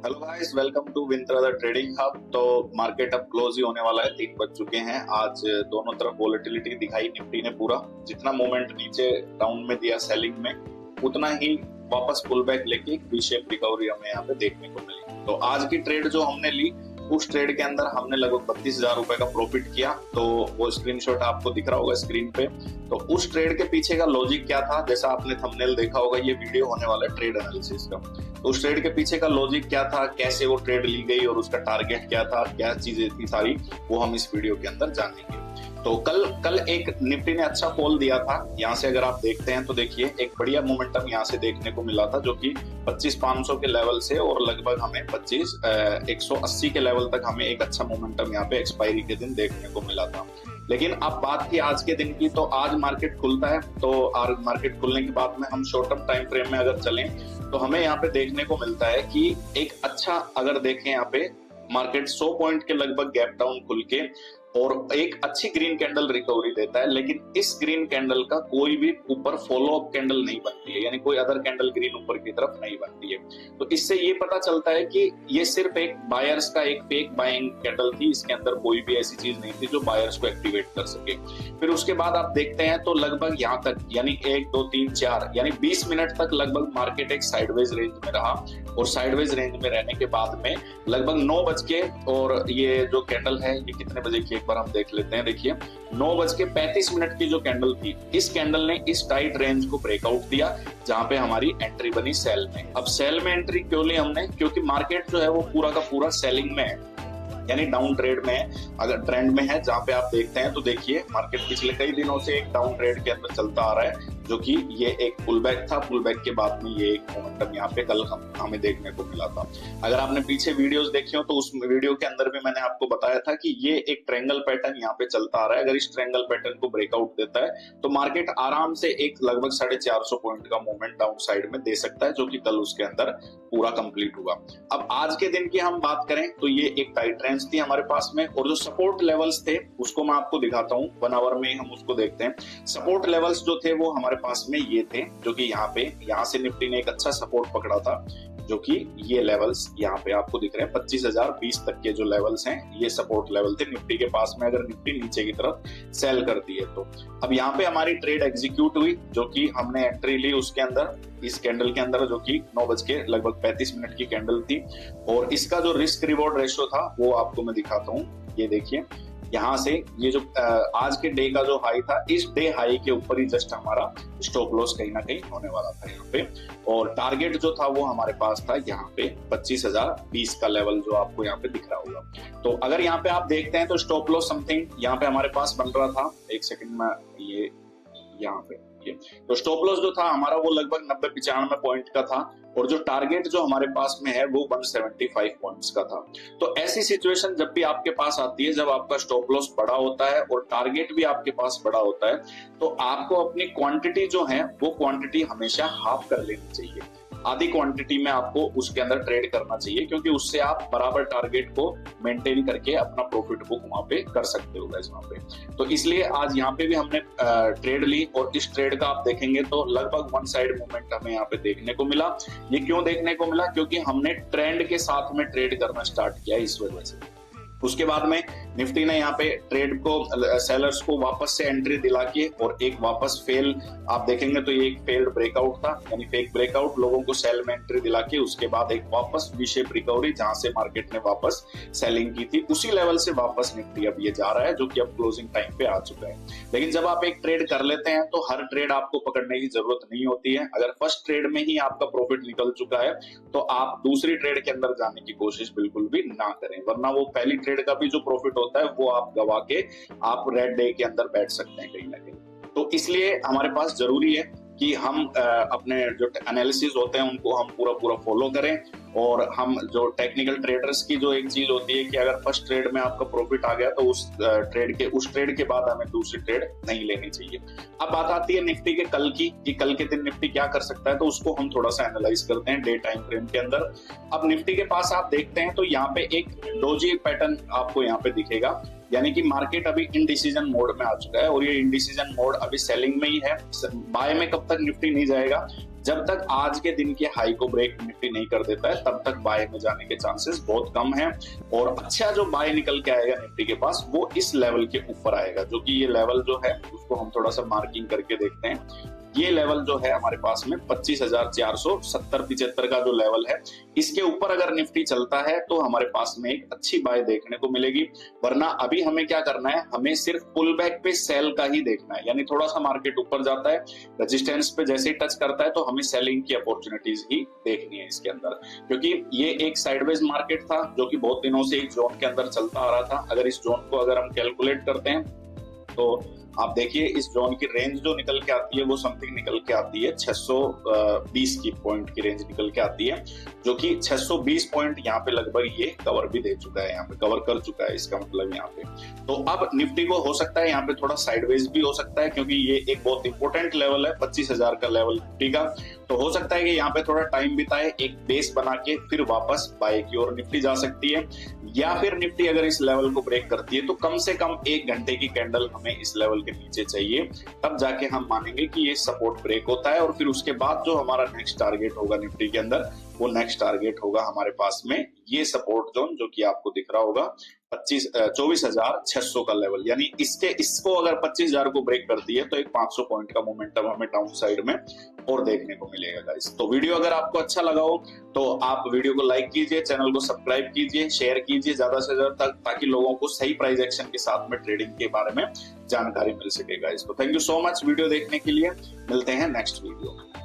Hello guys, welcome to winter the trading hub. तो market अब close ही होने वाला है, 3 बज चुके हैं। आज दोनों तरफ वोलेटिलिटी दिखाई निफ्टी ने पूरा, जितना मोमेंट नीचे डाउन में दिया सेलिंग में, उतना ही वापस पुल बैक लेके एक वी शेप रिकवरी हमें यहाँ पे देखने को मिली। तो आज की ट्रेड जो हमने ली, उस ट्रेड के अंदर हमने लगभग 32,000 रुपए का प्रॉफिट किया। तो वो स्क्रीनशॉट आपको दिख रहा होगा स्क्रीन पे। तो उस ट्रेड के पीछे का लॉजिक क्या था, जैसा आपने थंबनेल देखा होगा, ये वीडियो होने वाला है ट्रेड एनालिसिस का। तो उस ट्रेड के पीछे का लॉजिक क्या था, कैसे वो ट्रेड ली गई और उसका टारगेट क्या था, क्या चीजें थी सारी, वो हम इस वीडियो के अंदर जानेंगे। तो कल एक निफ्टी ने अच्छा फॉल दिया था। यहाँ से अगर आप देखते हैं तो देखिए एक बढ़िया मोमेंटम यहाँ से देखने को मिला था, जो कि 25,500 के लेवल से और लगभग हमें 180 के लेवल तक हमें एक अच्छा मोमेंटम यहाँ पे एक्सपायरी के दिन देखने को मिला था। लेकिन अब बात की आज के दिन की, तो आज मार्केट खुलता है। तो आज मार्केट खुलने के बाद में हम शॉर्ट टर्म टाइम फ्रेम में अगर चलें तो हमें यहाँ पे देखने को मिलता है कि एक अच्छा, अगर देखें यहाँ पे मार्केट 100 पॉइंट के लगभग गैप डाउन खुल के और एक अच्छी ग्रीन कैंडल रिकवरी देता है। लेकिन इस ग्रीन कैंडल का कोई भी ऊपर फॉलो अप कैंडल नहीं बनती है, यानी कोई अदर कैंडल ग्रीन ऊपर की तरफ नहीं बनती है। तो इससे ये पता चलता है कि ये सिर्फ एक बायर्स का एक फेक बाइंग कैंडल थी। इसके अंदर कोई भी ऐसी चीज नहीं थी जो बायर्स को एक्टिवेट कर सके। फिर उसके बाद आप देखते हैं तो लगभग यहाँ तक, यानी 1 2 3 4 यानी 20 मिनट तक लगभग मार्केट एक साइडवेज रेंज में रहा। और साइडवेज रेंज में रहने के बाद में लगभग 9 बज के, और ये जो कैंडल है ये कितने बजे की एक बार हम देख लेते हैं। देखिए 9:35 की जो कैंडल थी, इस कैंडल ने इस टाइट रेंज को ब्रेकआउट दिया, जहां पे हमारी एंट्री बनी सेल में। अब सेल में एंट्री क्यों ली हमने, क्योंकि मार्केट जो है वो पूरा का पूरा सेलिंग में है, यानी डाउन ट्रेड में है, अगर ट्रेंड में है। जहां पे आप देखते हैं तो देखिए मार्केट पिछले कई दिनों से एक डाउन ट्रेड के अंदर चलता आ रहा है, जो कि ये एक पुल बैक था। पुल बैक के बाद में ये एक मोमेंटम यहाँ पे कल हमें देखने को मिला था। अगर आपने पीछे वीडियोस देखी हो तो उस वीडियो के अंदर भी मैंने आपको बताया था कि ये एक ट्रायंगल पैटर्न यहाँ पे चलता आ रहा है। अगर इस ट्रायंगल पैटर्न को ब्रेकआउट देता है तो मार्केट आराम से एक लगभग 450 पॉइंट का मूवमेंट डाउन साइड में दे सकता है, जो कि कल उसके अंदर पूरा कंप्लीट हुआ। अब आज के दिन की हम बात करें तो ये एक टाइट रेंज थी हमारे पास में, और जो सपोर्ट लेवल्स थे उसको मैं आपको दिखाता हूँ। 1 आवर में हम उसको देखते हैं। सपोर्ट लेवल्स जो थे वो हमारे पास में ये थे, जो कि यहाँ से निफ्टी ने एक अच्छा सपोर्ट पकड़ा था, जो कि ये लेवल्स यहाँ पे आपको दिख रहे हैं। 25,020 तक के जो लेवल्स हैं ये सपोर्ट लेवल थे निफ्टी के पास में, अगर निफ्टी नीचे की तरफ सेल करती है तो। अब यहाँ पे हमारी ट्रेड एग्जीक्यूट हुई, जो कि हमने एंट्री ली उसके अंदर, इस कैंडल के अंदर, जो कि 9 बज के लगभग 35 मिनट की कैंडल थी। और इसका जो रिस्क रिवॉर्ड रेशियो था वो आपको मैं दिखाता हूँ। ये देखिए यहाँ से ये जो आज के डे का जो हाई था, इस डे हाई के ऊपर ही जस्ट हमारा स्टॉप लॉस कहीं ना कहीं होने वाला था यहाँ पे। और टारगेट जो था वो हमारे पास था यहाँ पे 25,020 का लेवल, जो आपको यहाँ पे दिख रहा होगा। तो अगर यहाँ पे आप देखते हैं तो स्टॉप लॉस समथिंग यहाँ पे हमारे पास बन रहा था। एक सेकंड में ये यहाँ पे तो स्टॉप लॉस जो था हमारा वो लगभग 90-95 पॉइंट का था, और जो टारगेट जो हमारे पास में है वो 175 पॉइंट्स का था। तो ऐसी सिचुएशन जब भी आपके पास आती है, जब आपका स्टॉप लॉस बड़ा होता है और टारगेट भी आपके पास बड़ा होता है, तो आपको अपनी क्वांटिटी जो है वो क्वांटिटी हमेशा हाफ कर लेनी चाहिए। आधी क्वांटिटी में आपको उसके अंदर ट्रेड करना चाहिए, क्योंकि उससे आप बराबर टारगेट को मेंटेन करके अपना प्रॉफिट बुक वहां पे कर सकते हो गाइस वहां पे। तो इसलिए आज यहाँ पे भी हमने ट्रेड ली, और इस ट्रेड का आप देखेंगे तो लगभग वन साइड मूवमेंट हमें यहाँ पे देखने को मिला। ये क्यों देखने को मिला, क्योंकि हमने ट्रेंड के साथ में ट्रेड करना स्टार्ट किया इस वजह से। उसके बाद में निफ्टी ने यहाँ पे ट्रेड को, सेलर्स को वापस से एंट्री दिला के, और एक वापस फेल, आप देखेंगे तो ये एक फेल्ड ब्रेकआउट था, यानी फेक ब्रेकआउट, लोगों को सेल में एंट्री दिला के उसके बाद एक वापस वी शेप रिकवरी, जहां से मार्केट ने वापस सेलिंग की थी, उसी लेवल से वापस निफ्टी अब ये जा रहा है, जो कि अब क्लोजिंग टाइम पे आ चुका है। लेकिन जब आप एक ट्रेड कर लेते हैं तो हर ट्रेड आपको पकड़ने की जरूरत नहीं होती है। अगर फर्स्ट ट्रेड में ही आपका प्रॉफिट निकल चुका है तो आप दूसरी ट्रेड के अंदर जाने की कोशिश बिल्कुल भी ना करें, वरना वो पहली ट्रेड का भी जो प्रॉफिट होता है वो आप गवा के आप रेड डे के अंदर बैठ सकते हैं कहीं ना कहीं। तो इसलिए हमारे पास जरूरी है कि हम अपने जो एनालिसिस होते हैं उनको हम पूरा फॉलो करें, और हम जो टेक्निकल ट्रेडर्स की जो एक चीज होती है कि अगर फर्स्ट ट्रेड में आपका प्रॉफिट आ गया तो उस ट्रेड के बाद हमें दूसरी ट्रेड नहीं लेनी चाहिए। अब बात आती है निफ्टी के कल की, कि कल के दिन निफ्टी क्या कर सकता है, तो उसको हम थोड़ा सा एनालाइज करते हैं डे टाइम फ्रेम के अंदर। अब निफ्टी के पास आप देखते हैं तो यहाँ पे एक डोजी पैटर्न आपको यहाँ पे दिखेगा, यानी कि मार्केट अभी इनडिसीजन मोड में आ चुका है, और ये इनडिसीजन मोड अभी सेलिंग में ही है। बाय में कब तक निफ्टी नहीं जाएगा, जब तक आज के दिन के हाई को ब्रेक निफ्टी नहीं कर देता है तब तक बाय में जाने के चांसेस बहुत कम है। और अच्छा जो बाय निकल के आएगा निफ्टी के पास वो इस लेवल के ऊपर आएगा, जो कि ये लेवल जो है उसको हम थोड़ा सा मार्किंग करके देखते हैं। ये लेवल जो है हमारे पास में 25,470-75 का जो लेवल है, इसके ऊपर अगर निफ्टी चलता है तो हमारे पास में एक अच्छी बाय देखने को मिलेगी। वरना अभी हमें क्या करना है, हमें सिर्फ पुल बैक पे सेल का ही देखना है, यानी थोड़ा सा मार्केट ऊपर जाता है, रेजिस्टेंस पे जैसे ही टच करता है तो हमें सेलिंग की अपॉर्चुनिटीज ही देखनी है इसके अंदर, क्योंकि ये एक साइडवेज मार्केट था जो कि बहुत दिनों से एक जोन के अंदर चलता आ रहा था। अगर इस जोन को अगर हम कैलकुलेट करते हैं तो आप देखिए इस जोन की रेंज जो निकल के आती है वो समथिंग निकल के आती है 620 की पॉइंट की रेंज निकल के आती है, जो कि 620 पॉइंट यहाँ पे लगभग ये कवर भी दे चुका है, यहाँ पे कवर कर चुका है, इसका मतलब यहाँ पे। तो अब निफ्टी को हो सकता है यहाँ पे थोड़ा साइडवेज भी हो सकता है, क्योंकि ये एक बहुत इंपॉर्टेंट लेवल है 25,000 का लेवल निफ्टी का। तो हो सकता है कि यहाँ पे थोड़ा टाइम बिताए, एक बेस बना के फिर वापस बाय की ओर निफ्टी जा सकती है, या फिर निफ्टी अगर इस लेवल को ब्रेक करती है तो कम से कम 1 घंटे की कैंडल हमें इस लेवल के नीचे चाहिए, तब जाके हम मानेंगे कि ये सपोर्ट ब्रेक होता है। और फिर उसके बाद जो हमारा नेक्स्ट टारगेट होगा निफ्टी के अंदर, वो नेक्स्ट टारगेट होगा हमारे पास में ये सपोर्ट जोन जो कि आपको दिख रहा होगा 24,600 का लेवल, यानी इसको अगर 25,000 को ब्रेक करती है तो एक 500 पॉइंट का मोमेंटम हमें डाउन साइड में और देखने को मिलेगा गाइस। तो वीडियो अगर आपको अच्छा लगा हो तो आप वीडियो को लाइक कीजिए, चैनल को सब्सक्राइब कीजिए, शेयर कीजिए ज्यादा से ज्यादा तक, ताकि लोगों को सही प्राइस एक्शन के साथ में ट्रेडिंग के बारे में जानकारी मिल सके गाइस। तो thank you so much video देखने के लिए, मिलते हैं नेक्स्ट वीडियो में।